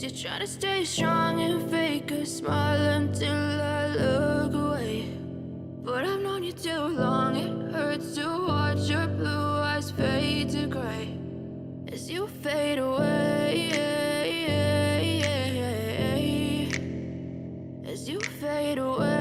Guess you're trying to stay strong and fake a smile until I look away. But I've known you too long, it hurts to watch your blue eyes fade to gray as you fade away, as you fade away.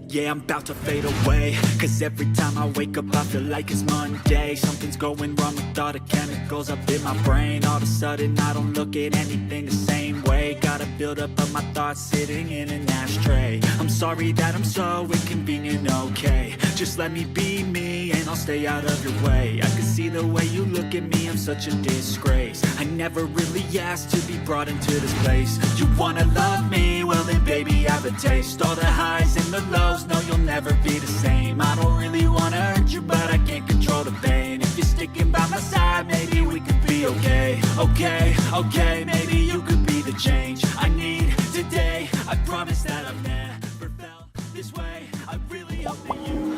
Yeah, I'm about to fade away, cause every time I wake up I feel like it's Monday. Something's going wrong with all the chemicals up in my brain. All of a sudden I don't look at anything the same way. Got a buildup of my thoughts sitting in an ashtray. I'm sorry that I'm so inconvenient, okay. Just let me be me and I'll stay out of your way. I can see the way you look at me, I'm such a disgrace. I never really asked to be brought into this place. You wanna love me? Well then baby I have a taste. All the highs and the lows, no you'll never be the same. I don't really wanna hurt you but I can't control the pain. If you're sticking by my side maybe we could be okay. Okay, maybe you could be the change I need today. I promise that I've never felt this way. I really hope that you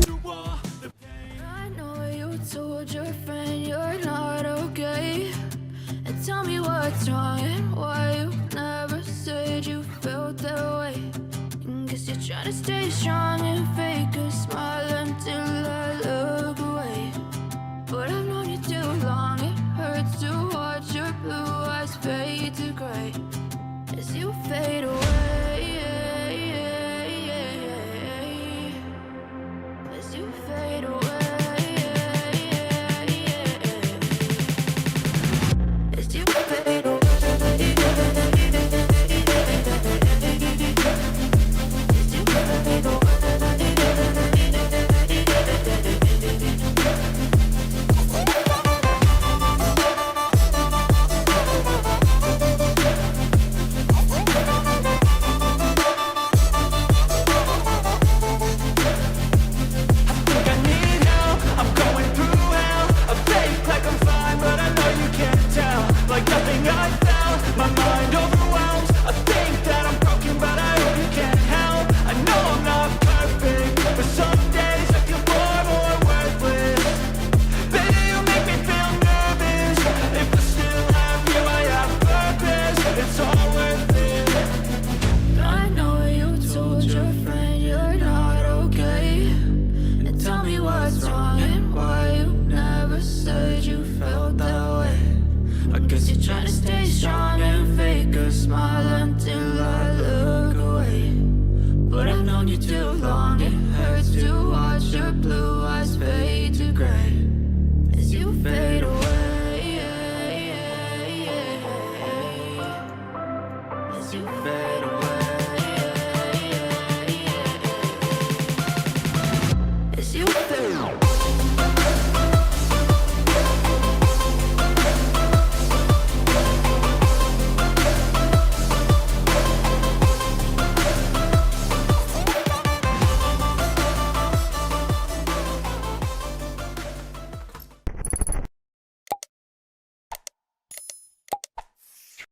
through all the pain. I know you told your friend you're not okay, and tell me what's wrong and why you never said you felt that way. And guess you're trying to stay strong and fake a smile until I look away. But I've known you too long, it hurts to watch your blue eyes fade to gray as you fade away, as you fade away, as you fade away. Trying to stay strong